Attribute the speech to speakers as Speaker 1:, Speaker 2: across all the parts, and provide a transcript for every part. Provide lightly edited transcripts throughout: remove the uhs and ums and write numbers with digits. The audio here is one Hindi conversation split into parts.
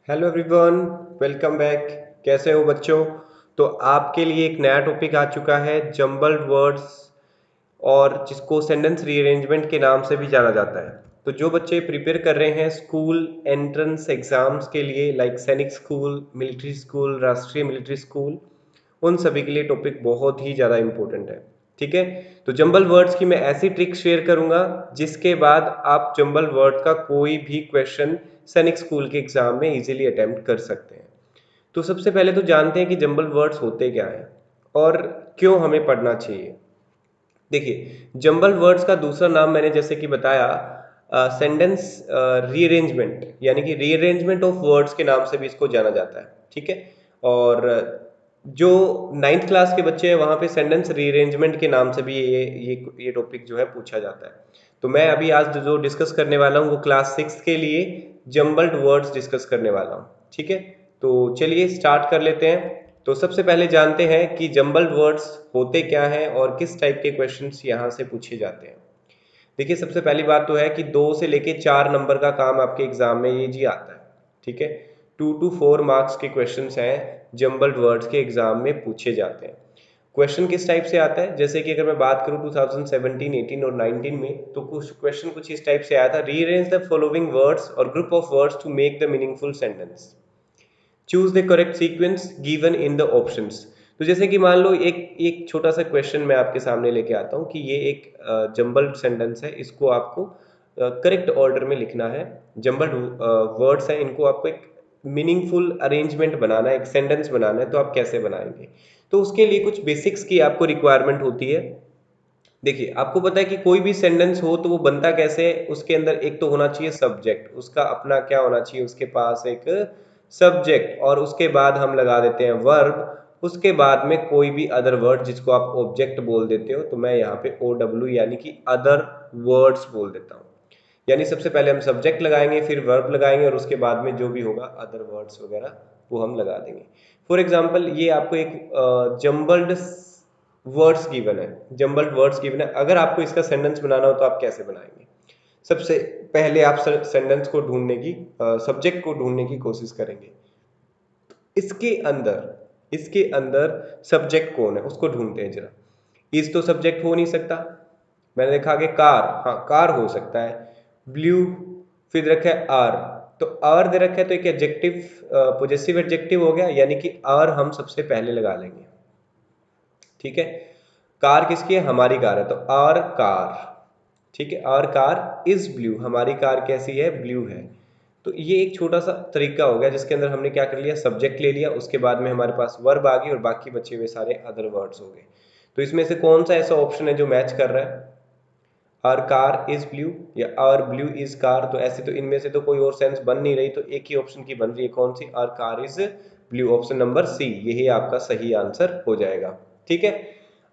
Speaker 1: Hello everyone, welcome back. कैसे हो बच्चों? तो आपके लिए एक नया टॉपिक आ चुका है, जंबल्ड वर्ड्स, और जिसको सेंटेंस रीअरेंजमेंट के नाम से भी जाना जाता है। तो जो बच्चे प्रिपेयर कर रहे हैं स्कूल एंट्रेंस एग्जाम्स के लिए, लाइक सैनिक स्कूल, मिलिट्री स्कूल, राष्ट्रीय मिलिट्री स्कूल, उन सभी के लिए टॉपिक बहुत ही ज़्यादा इंपॉर्टेंट है। ठीक है, तो जंबल वर्ड्स की मैं ऐसी ट्रिक शेयर करूंगा जिसके बाद आप जंबल वर्ड का कोई भी क्वेश्चन सैनिक स्कूल के एग्जाम में इजीली अटेम्प्ट कर सकते हैं। तो सबसे पहले तो जानते हैं कि जंबल वर्ड्स होते क्या हैं और क्यों हमें पढ़ना चाहिए। देखिए, जंबल वर्ड्स का दूसरा नाम मैंने जैसे कि बताया, सेंटेंस रीअरेंजमेंट, यानी कि रीअरेंजमेंट ऑफ वर्ड्स के नाम से भी इसको जाना जाता है। ठीक है, और जो नाइन्थ क्लास के बच्चे हैं वहाँ पे सेंटेंस रीअरेंजमेंट के नाम से भी ये टॉपिक जो है पूछा जाता है। तो मैं अभी आज जो डिस्कस करने वाला हूँ वो क्लास सिक्स के लिए जंबल्ड वर्ड्स डिस्कस करने वाला हूँ। ठीक है, तो चलिए स्टार्ट कर लेते हैं। तो सबसे पहले जानते हैं कि जंबल्ड वर्ड्स होते क्या हैं और किस टाइप के क्वेश्चंस यहाँ से पूछे जाते हैं। देखिए, सबसे पहली बात तो है कि 2 से लेके 4 नंबर का काम आपके एग्जाम में ये जी आता है। ठीक है, 2 to 4 मार्क्स के क्वेश्चंस हैं, जंबल्ड वर्ड्स के एग्जाम में पूछे जाते हैं। क्वेश्चन किस टाइप से आता है, जैसे कि अगर मैं बात करूं 2017, 18 और 19 में, तो कुछ क्वेश्चन कुछ इस टाइप से आया था, रीअरेंज द फॉलोइंग वर्ड्स और group of words to make the meaningful sentence, choose the correct sequence given in the options. तो जैसे कि मान लो एक एक छोटा सा क्वेश्चन मैं आपके सामने लेके आता हूँ कि ये एक जंबल्ड सेंटेंस है, इसको आपको करेक्ट ऑर्डर में लिखना है। जंबल्ड वर्ड्स हैं, इनको आपको एक मीनिंगफुल अरेंजमेंट बनाना है, एक सेंटेंस बनाना है, तो आप कैसे बनाएंगे? तो उसके लिए कुछ बेसिक्स की आपको रिक्वायरमेंट होती है। देखिए, आपको पता है कि कोई भी सेंटेंस हो तो वो बनता कैसे है, उसके अंदर एक तो होना चाहिए सब्जेक्ट, उसका अपना क्या होना चाहिए, उसके पास एक सब्जेक्ट, और उसके बाद हम लगा देते हैं वर्ब, उसके बाद में कोई भी अदर वर्ड जिसको आप ऑब्जेक्ट बोल देते हो, तो मैं यहाँ पे ओ डब्ल्यू यानी कि अदर वर्ड्स बोल देता हूँ। यानी सबसे पहले हम सब्जेक्ट लगाएंगे, फिर वर्ब लगाएंगे, और उसके बाद में जो भी होगा अदर वर्ड्स वगैरह वो हम लगा देंगे। फॉर एग्जाम्पल, ये आपको एक जम्बल्ड वर्ड्स गिवन है, जंबल्ड वर्ड्स गिवन है, अगर आपको इसका सेंटेंस बनाना हो तो आप कैसे बनाएंगे? सबसे पहले आप सेंटेंस को ढूंढने की, सब्जेक्ट को ढूंढने की कोशिश करेंगे। इसके अंदर सब्जेक्ट कौन है उसको ढूंढते हैं जरा। इज तो सब्जेक्ट हो नहीं सकता, मैंने देखा आगे कार, हाँ कार हो सकता है। ब्लू, फिर रखा है आर, तो आर दे रखा है तो एक एडजेक्टिव, पोजेसिव एडजेक्टिव हो गया, यानी कि आर हम सबसे पहले लगा लेंगे। ठीक है, कार किसकी है? हमारी कार है, तो आर कार। ठीक है, आर कार इज ब्लू, हमारी कार कैसी है? ब्लू है। तो ये एक छोटा सा तरीका हो गया जिसके अंदर हमने क्या कर लिया, सब्जेक्ट ले लिया, उसके बाद में हमारे पास वर्ब आ गई और बाकी बचे हुए सारे अदर वर्ड्स हो गए। तो इसमें से कौन सा ऐसा ऑप्शन है जो मैच कर रहा है? आर कार इज ब्लू या आर ब्लू इज कार? तो ऐसे तो इनमें से तो कोई और सेंस बन नहीं रही, तो एक ही ऑप्शन की बन रही है, कौन सी? Our car is blue, option number C, यही आपका सही आंसर हो जाएगा। ठीक है,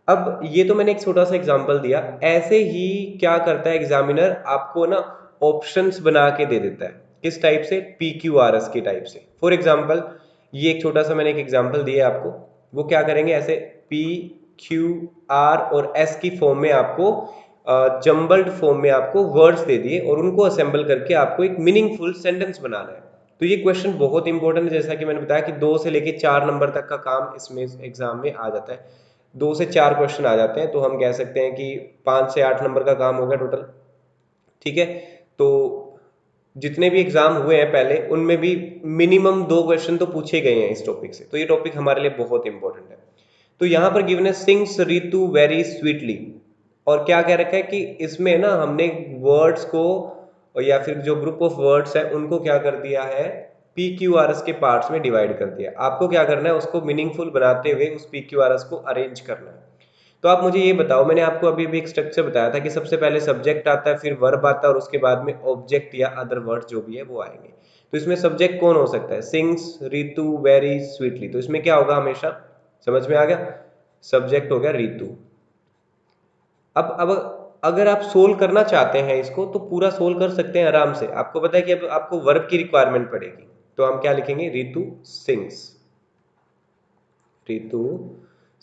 Speaker 1: अब ये तो मैंने एक छोटा सा एग्जांपल दिया, ऐसे ही क्या करता है एग्जामिनर, आपको ना ऑप्शंस बना के दे देता है। किस टाइप से? पी क्यू आर एस के टाइप से। फॉर एग्जांपल, ये एक छोटा सा मैंने एक एग्जांपल दिया है आपको, वो क्या करेंगे, ऐसे पी क्यू आर और एस की फॉर्म में आपको, जम्बल्ड फॉर्म में आपको वर्ड्स दे दिए और उनको असेंबल करके आपको एक मीनिंगफुल सेंटेंस बनाना है। तो ये क्वेश्चन बहुत इंपॉर्टेंट है, जैसा कि मैंने बताया कि 2 से लेके 4 नंबर तक का काम इसमें एग्जाम में आ जाता है। 2 से 4 क्वेश्चन आ जाते हैं, तो हम कह सकते हैं कि 5 से 8 नंबर का काम हो गया टोटल। ठीक है, तो जितने भी एग्जाम हुए हैं पहले, उनमें भी मिनिमम 2 क्वेश्चन तो पूछे गए हैं इस टॉपिक से, तो ये टॉपिक हमारे लिए बहुत इंपॉर्टेंट है। तो यहाँ पर गिवन है सिंग्स रितु वेरी स्वीटली, और क्या कह रखा है कि इसमें ना हमने वर्ड्स को, या फिर जो ग्रुप ऑफ वर्ड्स है उनको क्या कर दिया है, पी क्यू आर एस के पार्ट्स में डिवाइड कर दिया। आपको क्या करना है, उसको मीनिंगफुल बनाते हुए उस पी क्यू आर एस को अरेंज करना है। तो आप मुझे ये बताओ, मैंने आपको अभी भी एक स्ट्रक्चर बताया था कि सबसे पहले सब्जेक्ट आता है, फिर वर्ब आता है, और उसके बाद में ऑब्जेक्ट या अदर वर्ड जो भी है वो आएंगे। तो इसमें सब्जेक्ट कौन हो सकता है? सिंग्स रितु वेरी स्वीटली, तो इसमें क्या होगा हमेशा? समझ में आ गया, सब्जेक्ट हो गया रितु। अब अगर आप सोल्व करना चाहते हैं इसको, तो पूरा सोल्व कर सकते हैं आराम से। आपको पता है कि अब आपको वर्ब की रिक्वायरमेंट पड़ेगी, तो हम क्या लिखेंगे, रितु सिंग्स, रितु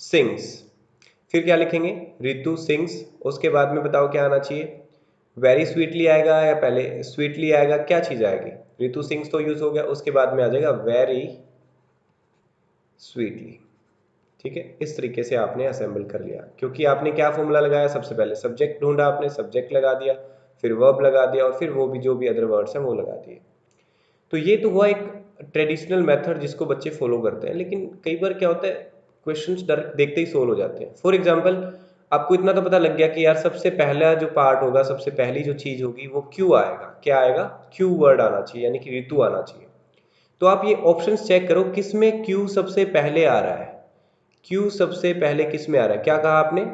Speaker 1: सिंग्स। फिर क्या लिखेंगे, रितु सिंग्स, उसके बाद में बताओ क्या आना चाहिए, वेरी स्वीटली आएगा या पहले स्वीटली आएगा, क्या चीज आएगी? रितु सिंग्स तो यूज हो गया, उसके बाद में आ जाएगा वेरी स्वीटली। ठीक है, इस तरीके से आपने असेंबल कर लिया, क्योंकि आपने क्या फॉर्मूला लगाया, सबसे पहले सब्जेक्ट ढूंढा, आपने सब्जेक्ट लगा दिया, फिर वर्ब लगा दिया, और फिर वो भी जो भी अदर वर्ड्स हैं वो लगा दिए। तो ये तो हुआ एक ट्रेडिशनल मेथड जिसको बच्चे फॉलो करते हैं, लेकिन कई बार क्या होता है, क्वेश्चंस डायरेक्ट देखते ही सोल्व हो जाते हैं। फॉर एग्जांपल, आपको इतना तो पता लग गया कि यार सबसे पहला जो पार्ट होगा, सबसे पहली जो चीज होगी वो क्यू आएगा। क्या आएगा? क्यू वर्ड आना चाहिए, यानी कि ऋतु आना चाहिए। तो आप ये ऑप्शंस चेक करो, किसमें क्यू सबसे पहले आ रहा है। क्यू सबसे पहले किस में आ रहा है? क्या कहा आपने?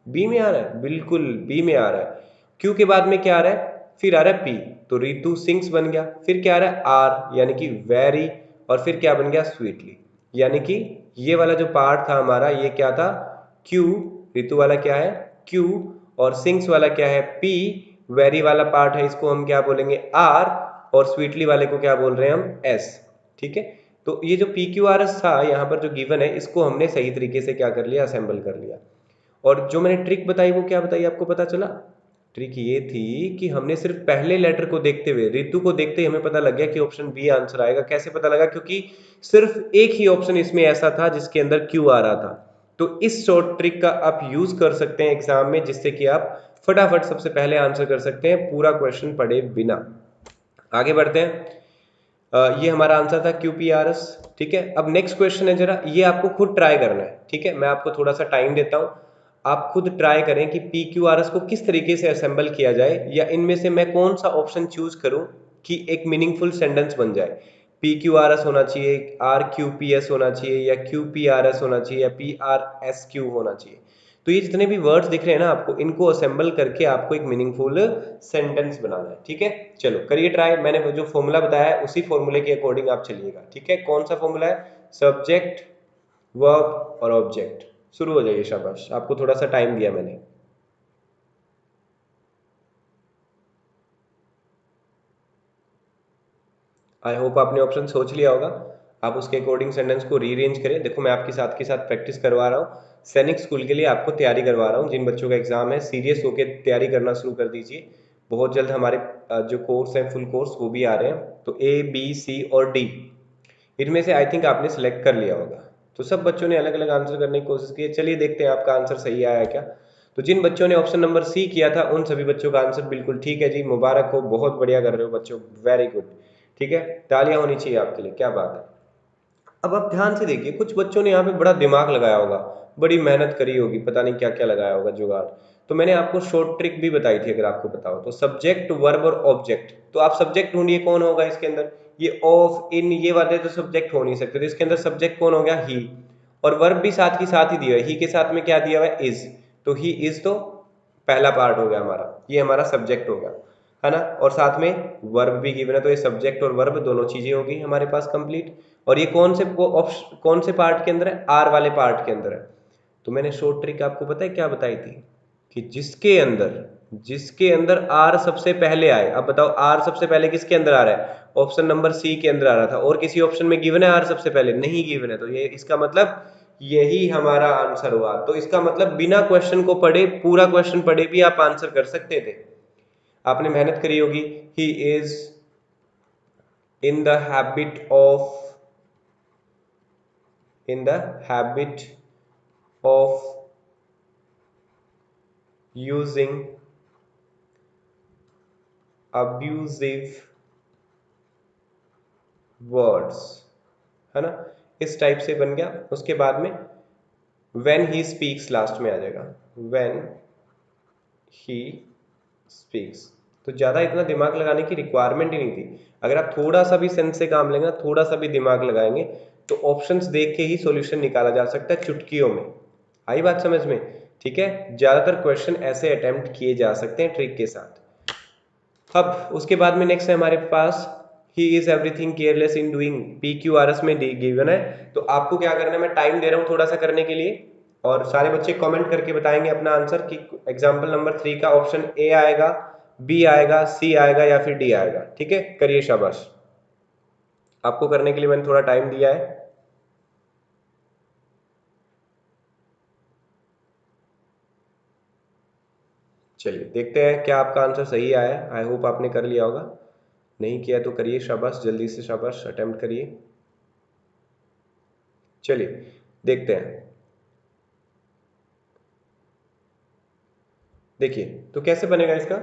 Speaker 1: बी में आ रहा है, बिल्कुल बी में आ रहा है। क्यू के बाद में क्या आ रहा है? फिर आ रहा है पी, तो रितु सिंग्स बन गया। फिर क्या आ रहा है? आर, यानी कि वेरी, और फिर क्या बन गया? स्वीटली। यानी कि ये वाला जो पार्ट था हमारा, ये क्या था? क्यू। रितु वाला क्या है? क्यू। और सिंग्स वाला क्या है? पी। वेरी वाला पार्ट है, इसको हम क्या बोलेंगे? आर। और स्वीटली वाले को क्या बोल रहे हैं हम? एस। ठीक है, तो ये जो पी क्यू आर एस था यहाँ पर जो गिवन है, इसको हमने सही तरीके से क्या कर लिया? असेंबल कर लिया। और जो मैंने ट्रिक बताई वो क्या बताई, आपको पता चला? ट्रिक ये थी कि हमने सिर्फ पहले लेटर को देखते हुए, ऋतु को देखते ही हमें पता लग गया कि ऑप्शन बी आंसर आएगा। कैसे पता लगा? क्योंकि सिर्फ एक ही ऑप्शन इसमें ऐसा था जिसके अंदर क्यू आ रहा था। तो इस शॉर्ट ट्रिक का आप यूज कर सकते हैं एग्जाम में, जिससे कि आप फटाफट सबसे पहले आंसर कर सकते हैं, पूरा क्वेश्चन पढ़े बिना। आगे बढ़ते हैं। ये हमारा आंसर था QPRS। ठीक है, अब नेक्स्ट क्वेश्चन है, जरा ये आपको खुद ट्राई करना है। ठीक है, मैं आपको थोड़ा सा टाइम देता हूं, आप खुद ट्राई करें कि PQRS को किस तरीके से असेंबल किया जाए, या इनमें से मैं कौन सा ऑप्शन चूज करूं कि एक मीनिंगफुल सेंटेंस बन जाए। PQRS होना चाहिए, RQPS होना चाहिए, या QPRS होना चाहिए, या PRSQ होना चाहिए। तो ये जितने भी वर्ड्स दिख रहे हैं ना आपको, इनको असेंबल करके आपको एक मीनिंगफुल सेंटेंस बनाना है। ठीक है, चलो करिए ट्राई। मैंने जो फॉर्मूला बताया है उसी फॉर्मूले के अकॉर्डिंग आप चलिएगा। ठीक है, कौन सा फॉर्मूला है? सब्जेक्ट, वर्ब और ऑब्जेक्ट। शुरू हो जाइए, शाबाश, आपको थोड़ा सा टाइम दिया मैंने। आई होप आपने ऑप्शन सोच लिया होगा, आप उसके अकॉर्डिंग सेंटेंस को रीअरेंज करें। देखो, मैं आपके साथ के साथ प्रैक्टिस करवा रहा हूँ, सैनिक स्कूल के लिए आपको तैयारी करवा रहा हूँ। जिन बच्चों का एग्जाम है, सीरियस होकर तैयारी करना शुरू कर दीजिए। बहुत जल्द हमारे जो कोर्स है, फुल कोर्स, वो भी आ रहे हैं। तो A, B, C और D, इनमें से आई थिंक आपने सिलेक्ट कर लिया होगा। तो सब बच्चों ने अलग अलग आंसर करने की कोशिश की है। चलिए देखते हैं आपका आंसर सही आया क्या। तो जिन बच्चों ने ऑप्शन नंबर सी किया था, उन सभी बच्चों का आंसर बिल्कुल ठीक है जी, मुबारक हो, बहुत बढ़िया कर रहे हो बच्चों, वेरी गुड। ठीक है, तालियां होनी चाहिए आपके लिए, क्या बात है। अब आप ध्यान से देखिए, कुछ बच्चों ने यहाँ पे बड़ा दिमाग लगाया होगा, बड़ी मेहनत करी होगी, पता नहीं क्या क्या लगाया होगा जुगाड़। तो मैंने आपको शॉर्ट ट्रिक भी बताई थी, अगर आपको बताओ तो, सब्जेक्ट, वर्ब और ऑब्जेक्ट। तो आप सब्जेक्ट ढूंढिए कौन होगा इसके अंदर। ये ऑफ, इन, ये वाले तो सब्जेक्ट हो नहीं सकते, तो इसके अंदर सब्जेक्ट कौन हो गया? ही। और वर्ब भी साथ के साथ ही दिया है, ही के साथ में क्या दिया हुआ है? इज। तो ही इज तो पहला पार्ट हो गया हमारा, ये हमारा सब्जेक्ट हो गया, है ना। और साथ में वर्ब भी गिवन है, तो ये सब्जेक्ट और वर्ब दोनों चीजें होगी हमारे पास कंप्लीट। और ये कौन से पार्ट के अंदर है? आर वाले पार्ट के अंदर है। तो मैंने शॉर्ट ट्रिक आपको पता है क्या बताई थी, कि जिसके अंदर आर सबसे पहले आए। अब बताओ, आर सबसे पहले किसके अंदर आ रहा है? ऑप्शन नंबर सी के अंदर आ रहा था, और किसी ऑप्शन में गिवन है आर सबसे पहले? नहीं गिवन है। तो ये इसका मतलब यही हमारा आंसर हुआ। तो इसका मतलब बिना क्वेश्चन को पढ़े, पूरा क्वेश्चन पढ़े भी आप आंसर कर सकते थे। आपने मेहनत करी होगी। He is in the habit of in the habit of using abusive words, है ना। इस टाइप से बन गया। उसके बाद में when he speaks लास्ट में आ जाएगा, when he speaks। तो ज्यादा इतना दिमाग लगाने की रिक्वायरमेंट ही नहीं थी। अगर आप थोड़ा सा भी सेंस से काम लेंगे, थोड़ा सा भी दिमाग लगाएंगे, तो ऑप्शंस देख के ही सॉल्यूशन निकाला जा सकता है चुटकियों में। आई बात समझ में? ठीक है, ज्यादातर क्वेश्चन ऐसे अटेम्प्ट किए जा सकते हैं ट्रिक के साथ। अब उसके बाद में नेक्स्ट है हमारे पास, he is everything careless in doing. PQRS में गिवन है, तो आपको क्या करना है, मैं टाइम दे रहा हूं थोड़ा सा करने के लिए, और सारे बच्चे कमेंट करके बताएंगे अपना आंसर कि एग्जाम्पल नंबर 3 का ऑप्शन ए आएगा, बी आएगा, सी आएगा, या फिर डी आएगा। ठीक है, करिए, शाबाश। आपको करने के लिए मैंने थोड़ा टाइम दिया है। चलिए देखते हैं क्या आपका आंसर सही आया है। आई होप आपने कर लिया होगा, नहीं किया तो करिए, शाबाश, जल्दी से शाबाश, अटेम्प्ट करिए। चलिए देखते हैं। देखिए तो कैसे बनेगा इसका,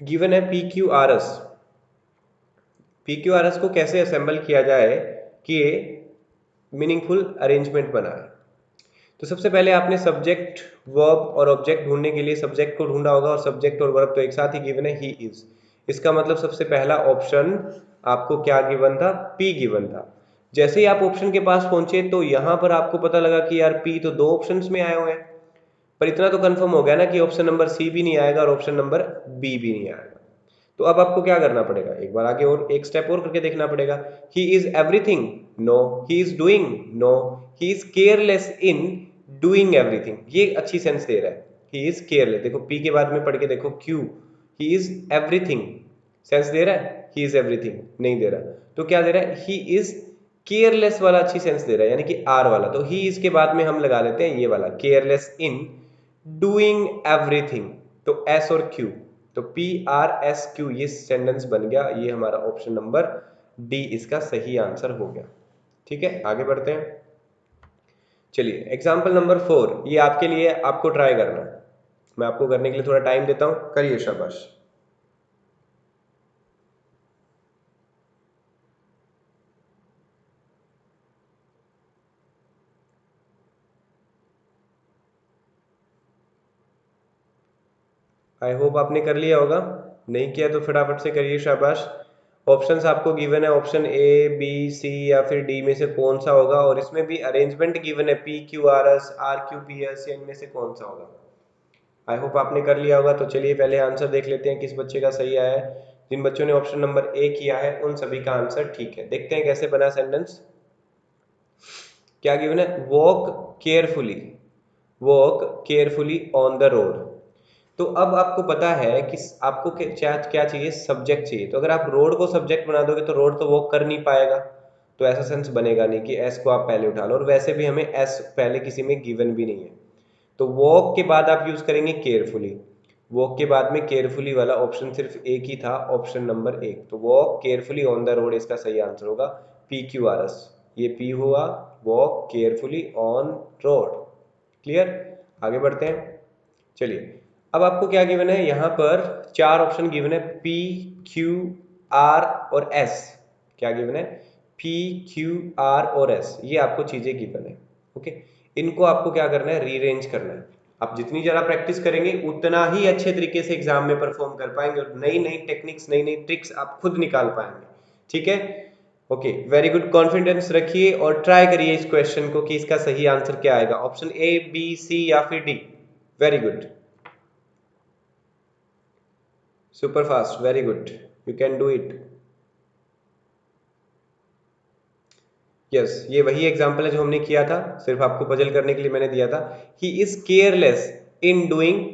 Speaker 1: गिवन है P Q R S. P Q R S को कैसे असेंबल किया जाए कि ये मीनिंगफुल अरेंजमेंट बनाए। तो सबसे पहले आपने सब्जेक्ट वर्ब और ऑब्जेक्ट ढूंढने के लिए सब्जेक्ट को ढूंढा होगा, और सब्जेक्ट और वर्ब तो एक साथ ही गिवन है, ही इज। इसका मतलब सबसे पहला ऑप्शन आपको क्या गिवन था, पी गिवन था। जैसे ही आप ऑप्शन के पास पहुंचे तो यहां पर आपको पता लगा कि यार पी तो दो ऑप्शंस में आए हुए हैं, पर इतना तो कंफर्म हो गया ना कि ऑप्शन नंबर सी भी नहीं आएगा और ऑप्शन नंबर बी भी नहीं आएगा। तो अब आपको क्या करना पड़ेगा, एक बार आगे और एक स्टेप और करके देखना पड़ेगा। He is everything, no. He is doing, no. He is careless in doing everything, ये अच्छी सेंस दे रहा है। ही इज केयरलेस, देखो पी के बाद में पढ़ के देखो Q, he is everything sense दे रहा है, ही इज एवरीथिंग नहीं दे रहा। तो क्या दे रहा है, ही इज केयरलेस वाला अच्छी सेंस दे रहा है, यानी कि आर वाला। तो ही इज के बाद में हम लगा लेते हैं ये वाला, केयरलेस इन डूइंग एवरीथिंग, तो एस और क्यू, तो पी आर एस क्यू, ये सेंटेंस बन गया। ये हमारा ऑप्शन नंबर डी इसका सही आंसर हो गया। ठीक है, आगे बढ़ते हैं। चलिए एग्जाम्पल नंबर 4, ये आपके लिए, आपको ट्राई करना है, मैं आपको करने के लिए थोड़ा टाइम देता हूं, करिए शाबाश। आई होप आपने कर लिया होगा, नहीं किया तो फटाफट से करिए शाबाश। ऑप्शंस आपको गिवन है, ऑप्शन ए बी सी या फिर डी में से कौन सा होगा, और इसमें भी अरेंजमेंट गिवन है, P Q R S, R Q P S, या इनमें से कौन सा होगा। आई होप आपने कर लिया होगा। तो चलिए पहले आंसर देख लेते हैं किस बच्चे का सही आया है। जिन बच्चों ने ऑप्शन नंबर ए किया है उन सभी का आंसर ठीक है। देखते हैं कैसे बना सेंटेंस। क्या गिवन है, walk carefully, walk carefully on the road. तो अब आपको पता है कि आपको क्या चाहिए, सब्जेक्ट चाहिए। तो अगर आप रोड को सब्जेक्ट बना दोगे तो रोड तो वॉक कर नहीं पाएगा, तो ऐसा सेंस बनेगा नहीं कि एस को आप पहले उठा लो, और वैसे भी हमें एस पहले किसी में गिवन भी नहीं है। तो वॉक के बाद आप यूज करेंगे केयरफुली, वॉक के बाद में केयरफुली वाला ऑप्शन सिर्फ एक ही था, ऑप्शन नंबर एक। तो walk carefully on the road इसका सही आंसर होगा, पी क्यू आर एस, ये पी हुआ, walk carefully on road. Clear, आगे बढ़ते हैं। चलिए अब आपको क्या गिवन है, यहाँ पर चार ऑप्शन गिवन है, पी क्यू आर और एस। क्या गिवन है, पी क्यू आर और एस, ये आपको चीजें गिवन है। ओके, इनको आपको क्या करना है, रीअरेंज करना है। आप जितनी ज्यादा प्रैक्टिस करेंगे उतना ही अच्छे तरीके से एग्जाम में परफॉर्म कर पाएंगे, और नई नई टेक्निक्स, नई नई ट्रिक्स आप खुद निकाल पाएंगे। ठीक है, ओके, वेरी गुड, कॉन्फिडेंस रखिए और ट्राई करिए इस क्वेश्चन को कि इसका सही आंसर क्या आएगा, ऑप्शन ए बी सी या फिर D. Very good, super fast, very good, you can do it. Yes, ये वही एग्जाम्पल है जो हमने किया था, सिर्फ आपको पजल करने के लिए मैंने दिया था। ही is careless in doing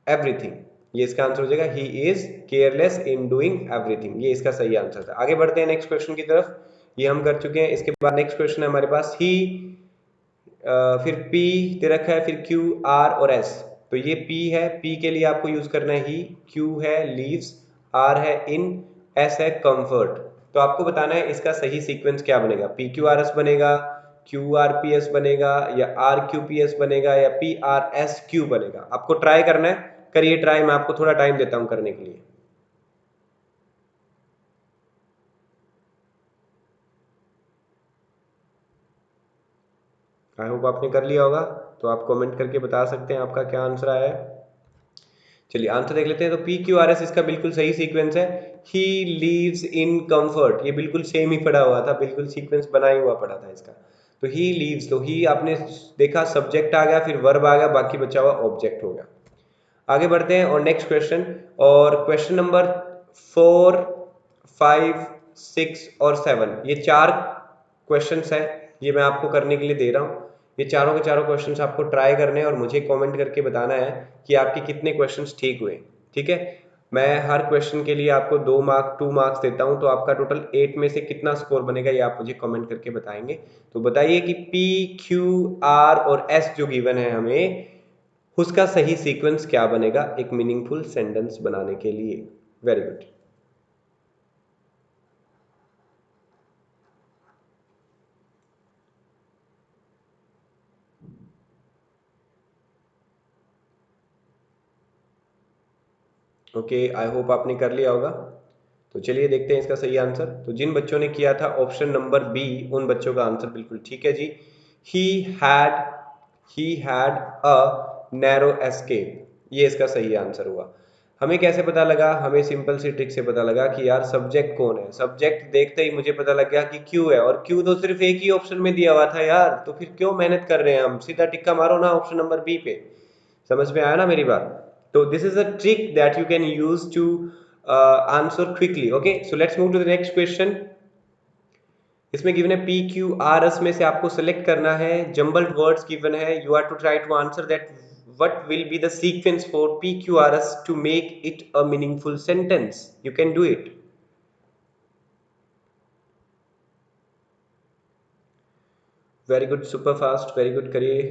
Speaker 1: everything, ये इसका आंसर हो जाएगा, ही is careless in doing everything, ये इसका सही आंसर था। आगे बढ़ते हैं नेक्स्ट क्वेश्चन की तरफ, ये हम कर चुके हैं। इसके बाद नेक्स्ट क्वेश्चन है हमारे पास, ही, फिर P दे रखा है, फिर Q R और S। तो ये P है, P के लिए आपको यूज करना है ही, Q है लीव्स, R है इन, S है कंफर्ट। तो आपको बताना है इसका सही सीक्वेंस क्या बनेगा, PQRS बनेगा, QRPS बनेगा, या RQPS बनेगा, या PRSQ बनेगा। आपको ट्राई करना है, करिए ट्राई, मैं आपको थोड़ा टाइम देता हूं करने के लिए। आई होप आपने कर लिया होगा, तो आप कमेंट करके बता सकते हैं आपका क्या आंसर आया है। चलिए आंसर देख लेते हैं। तो पी क्यू आर एस इसका बिल्कुल सही सीक्वेंस है, ही लीव्स इन कंफर्ट, ये बिल्कुल सेम ही पड़ा हुआ था, बिल्कुल सीक्वेंस बना ही हुआ पड़ा था इसका। तो ही लीव्स, तो ही आपने देखा सब्जेक्ट आ गया, फिर वर्ब आ गया, बाकी बचा हुआ ऑब्जेक्ट हो गया। आगे बढ़ते हैं और नेक्स्ट क्वेश्चन, और क्वेश्चन नंबर 4, 5, 6 और 7, ये चार क्वेश्चंस हैं, ये मैं आपको करने के लिए दे रहा हूँ। ये चारों के चारों क्वेश्चंस आपको ट्राई करने हैं और मुझे कमेंट करके बताना है कि आपके कितने क्वेश्चंस ठीक हुए। ठीक है, मैं हर क्वेश्चन के लिए आपको 2 मार्क्स देता हूं, तो आपका टोटल 8 में से कितना स्कोर बनेगा ये आप मुझे कमेंट करके बताएंगे। तो बताइए कि पी क्यू आर और एस जो गिवन है हमें, उसका सही सीक्वेंस क्या बनेगा एक मीनिंगफुल सेंटेंस बनाने के लिए। Very good. Okay, I hope आपने कर लिया होगा। तो चलिए देखते हैं इसका सही आंसर। तो जिन बच्चों ने किया था ऑप्शन नंबर बी, उन बच्चों का आंसर बिल्कुल ठीक है जी। He had he had a narrow escape, ये इसका सही आंसर हुआ। हमें कैसे पता लगा? हमें सिंपल सी ट्रिक से पता लगा कि यार सब्जेक्ट कौन है। सब्जेक्ट देखते ही मुझे पता लग गया कि क्यू है, और क्यू तो सिर्फ एक ही ऑप्शन में दिया हुआ था यार, तो फिर क्यों मेहनत कर रहे हैं हम, सीधा टिक्का मारो ना ऑप्शन नंबर बी पे। समझ में आया ना मेरी बात? तो this is a trick that you can use to answer quickly. Okay, so let's move to the next question. इसमें गिवन है पी क्यू आर एस में से आपको सेलेक्ट करना है, जंबल्ड वर्ड्स गिवन है, you are to try to answer that what will be the sequence for PQRS to make it a meaningful sentence. You can do it. Very good, super fast, very good करिए।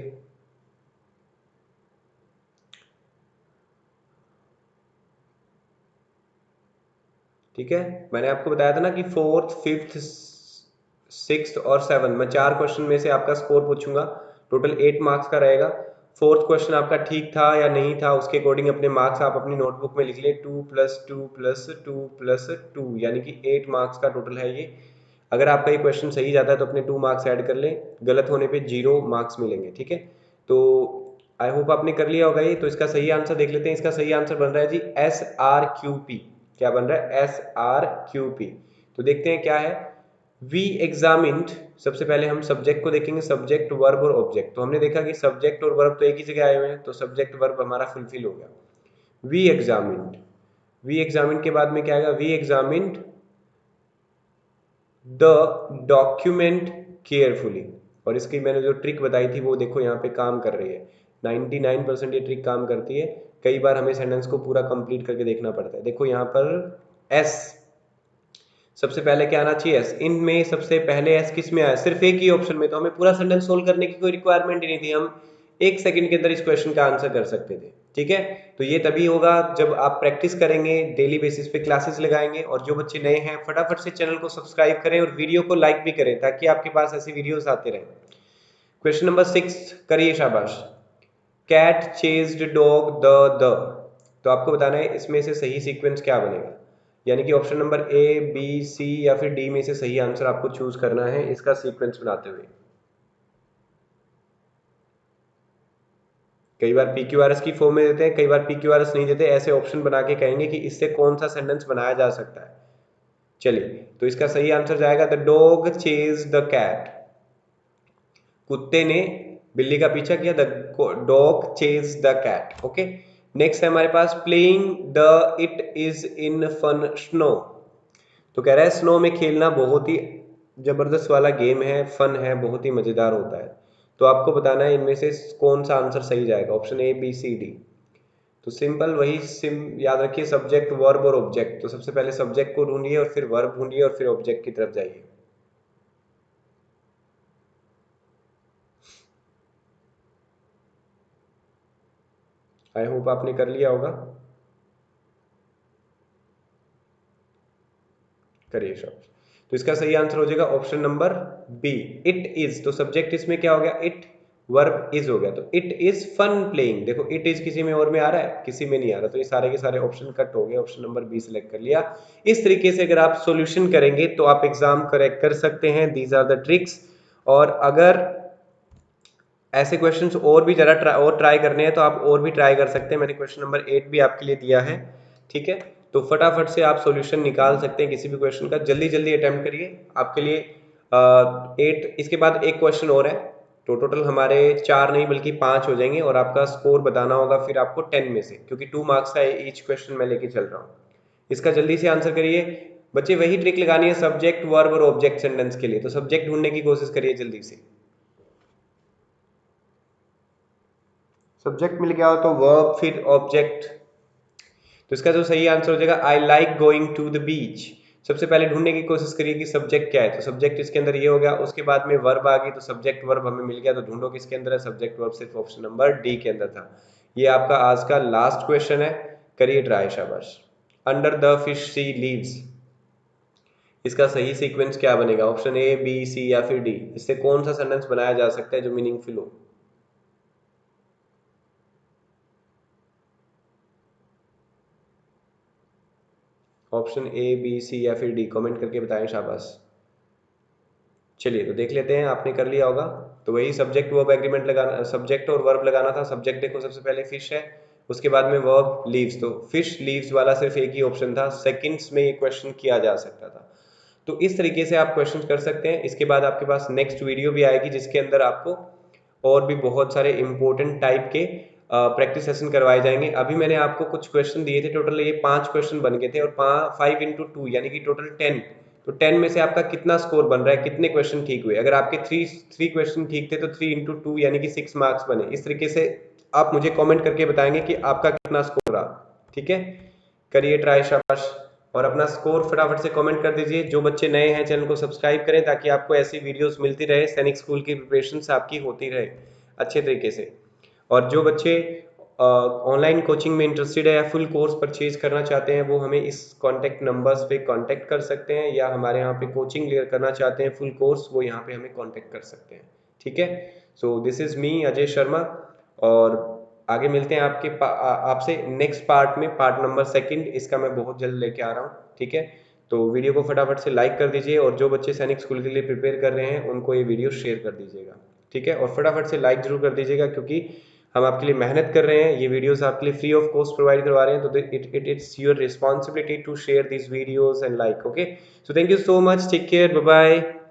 Speaker 1: ठीक है, मैंने आपको बताया था ना कि फोर्थ, फिफ्थ, सिक्स्थ और सेवन में 4 क्वेश्चन में से आपका स्कोर पूछूंगा। टोटल 8 मार्क्स का रहेगा। फोर्थ क्वेश्चन आपका ठीक था या नहीं था, उसके अकॉर्डिंग अपने मार्क्स आप अपनी नोटबुक में लिख लें। 2+2+2+2 यानी कि 8 मार्क्स का टोटल है ये। अगर आपका ये क्वेश्चन सही जाता है तो अपने 2 मार्क्स ऐड कर लें, गलत होने पे 0 मार्क्स मिलेंगे। ठीक है, तो आई होप आपने कर लिया होगा ये। तो इसका सही आंसर देख लेते हैं। इसका सही आंसर बन रहा है जी SRQP। क्या बन रहा है? SRQP। तो देखते हैं क्या है। वी एग्जामिन्ड, सबसे पहले हम सब्जेक्ट को देखेंगे, सब्जेक्ट, वर्ब और ऑब्जेक्ट। तो हमने देखा कि सब्जेक्ट और वर्ब तो एक ही जगह आए हुए हैं, तो सब्जेक्ट वर्ब हमारा फुलफिल हो गया। वी एग्जामिन्ड, वी एग्जामिन्ड के बाद में क्या आएगा? We examined the document carefully. और इसकी मैंने जो ट्रिक बताई थी वो देखो यहाँ पे काम कर रही है। 99% ये ट्रिक काम करती है। कई बार हमें सेंटेंस को पूरा कंप्लीट करके देखना पड़ता है। देखो यहाँ पर एस, सबसे पहले क्या आना चाहिए? एस। इनमें सबसे पहले एस किस में आया? सिर्फ एक ही ऑप्शन में। तो हमें पूरा सेंटेंस सोल्व करने की कोई रिक्वायरमेंट ही नहीं थी, हम 1 सेकंड के अंदर इस क्वेश्चन का आंसर कर सकते थे। ठीक है, तो ये तभी होगा जब आप प्रैक्टिस करेंगे, डेली बेसिस पे क्लासेस लगाएंगे। और जो बच्चे नए हैं फटाफट से चैनल को सब्सक्राइब करें और वीडियो को लाइक भी करें, ताकि आपके पास ऐसी वीडियोस आते रहें। क्वेश्चन नंबर 6 करिए, शाबाश। Cat chased dog the. तो आपको बताना है इसमें से सही सीक्वेंस क्या बनेगा, यानी कि ऑप्शन नंबर ए, बी, सी या फिर डी में से सही आंसर आपको चूज करना है इसका सीक्वेंस बनाते हुए। कई बार PQRS की फॉर्म में देते हैं, कई बार PQRS नहीं देते, ऐसे ऑप्शन बना के कहेंगे कि इससे कौन सा सेंटेंस बनाया जा सकता है। चलिए, तो इसका सही आंसर जाएगा the dog chase the cat. कुत्ते ने बिल्ली का पीछा किया, the dog chase the cat. Okay, next है हमारे पास playing the it is in fun snow. तो कह रहा है स्नो में खेलना बहुत ही जबरदस्त वाला गेम है, फन है, बहुत ही मजेदार होता है। तो आपको बताना है इनमें से कौन सा आंसर सही जाएगा, option A, B, C, D. तो सिंपल वही याद रखिए, सब्जेक्ट, वर्ब और ऑब्जेक्ट। तो सबसे पहले सब्जेक्ट को ढूंढिए और फिर वर्ब ढूंढिए और फिर ऑब्जेक्ट की तरफ जाइए। आई होप आपने कर लिया होगा। करिए शॉप। तो इसका सही आंसर हो जाएगा option number B, it is. तो सब्जेक्ट इसमें क्या हो गया? इट, वर्ब इज हो गया। तो इट इज फन प्लेइंग। देखो इट इज किसी में और में आ रहा है, किसी में नहीं आ रहा, तो ये सारे के सारे ऑप्शन कट हो गए। ऑप्शन नंबर बी सिलेक्ट कर लिया। इस तरीके से अगर आप सॉल्यूशन करेंगे तो आप एग्जाम करेक्ट कर सकते हैं। These are the tricks. और अगर ऐसे क्वेश्चंस और भी जरा ट्राई करने हैं तो आप और भी ट्राई कर सकते हैं। मैंने क्वेश्चन नंबर 8 भी आपके लिए दिया है। ठीक है, तो फटाफट से आप सॉल्यूशन निकाल सकते हैं किसी भी क्वेश्चन का। जल्दी जल्दी अटेम्प्ट करिए। आपके लिए 8, इसके बाद एक क्वेश्चन और है। तो टोटल हमारे 4 नहीं बल्कि 5 हो जाएंगे, और आपका स्कोर बताना होगा फिर आपको 10 में से, क्योंकि 2 मार्क्स का ईच क्वेश्चन मैं लेके चल रहा हूँ। इसका जल्दी से आंसर करिए बच्चे। वही ट्रिक लगानी है सब्जेक्ट, वर्ब और ऑब्जेक्ट सेंटेंस के लिए। तो सब्जेक्ट ढूंढने की कोशिश करिए जल्दी से। सब्जेक्ट मिल गया हो तो वर्ब फिर ऑब्जेक्ट। तो इसका जो सही आंसर हो जाएगा I like going to the beach. सबसे पहले ढूंढने की कोशिश करिए कि सब्जेक्ट क्या है। तो सब्जेक्ट इसके अंदर ये हो गया, उसके बाद में वर्ब आ गई, तो सब्जेक्ट वर्ब हमें मिल गया। तो ढूंढो किसके अंदर है, सब्जेक्ट वर्ब सिर्फ ऑप्शन नंबर डी के अंदर था। ये आपका आज का लास्ट क्वेश्चन है, करिए ट्राई, शाबाश। Under the fish sea leaves, इसका सही सीक्वेंस क्या बनेगा? ऑप्शन ए, बी, सी या फिर डी। इससे कौन सा सेंटेंस बनाया जा सकता है जो मीनिंगफुल हो? ऑप्शन ए, बी, सी या फिर डी, कमेंट करके बताएं, शाबाश। चलिए तो देख लेते हैं, आपने कर लिया होगा। तो वही सब्जेक्ट वर्ब एग्रीमेंट लगाना, सब्जेक्ट और वर्ब लगाना था। सब्जेक्ट देखो सबसे पहले फिश है, उसके बाद में वर्ब लीव्स। तो फिश लीव्स वाला सिर्फ एक ही ऑप्शन था, सेकंड्स में ये क्वेश्चन किया जा सकता था। तो इस तरीके से आप क्वेश्चन कर सकते हैं। इसके बाद आपके पास नेक्स्ट वीडियो भी आएगी जिसके अंदर आपको और भी बहुत सारे इंपॉर्टेंट टाइप के प्रैक्टिस सेशन करवाए जाएंगे। अभी मैंने आपको कुछ क्वेश्चन दिए थे, टोटल ये 5 क्वेश्चन बन गए थे और 5 इंटू 2 यानी कि टोटल 10। तो 10 में से आपका कितना स्कोर बन रहा है, कितने क्वेश्चन ठीक हुए? अगर आपके 3 क्वेश्चन ठीक थे तो 3 इंटू 2 यानी कि 6 मार्क्स बने। इस तरीके से आप मुझे कमेंट करके बताएंगे कि आपका कितना स्कोर रहा। ठीक है, करिए ट्राई, शाबाश। और अपना स्कोर फटाफट से कमेंट कर दीजिए। जो बच्चे नए हैं चैनल को सब्सक्राइब करें ताकि आपको ऐसी वीडियोस मिलती रहे, सैनिक स्कूल की प्रिपरेशन आपकी होती रहे अच्छे तरीके से। और जो बच्चे ऑनलाइन कोचिंग में इंटरेस्टेड है या फुल कोर्स परचेज करना चाहते हैं वो हमें इस कॉन्टैक्ट नंबर्स पे कांटेक्ट कर सकते हैं, या हमारे यहाँ पे कोचिंग क्लियर करना चाहते हैं फुल कोर्स, वो यहाँ पे हमें कांटेक्ट कर सकते हैं। ठीक है, so this is me Ajay Sharma, और आगे मिलते हैं आपसे नेक्स्ट पार्ट में, पार्ट नंबर 2। इसका मैं बहुत जल्द लेके आ रहा हूँ। ठीक है, तो वीडियो को फटाफट से लाइक कर दीजिए, और जो बच्चे सैनिक स्कूल के लिए प्रिपेयर कर रहे हैं उनको ये वीडियो शेयर कर दीजिएगा। ठीक है, और फटाफट से लाइक जरूर कर दीजिएगा, क्योंकि हम आपके लिए मेहनत कर रहे हैं। ये वीडियोस आपके लिए फ्री ऑफ कॉस्ट प्रोवाइड करवा रहे हैं, तो it's your responsibility to share this videos and like. Okay, so thank you so much, take care, bye bye.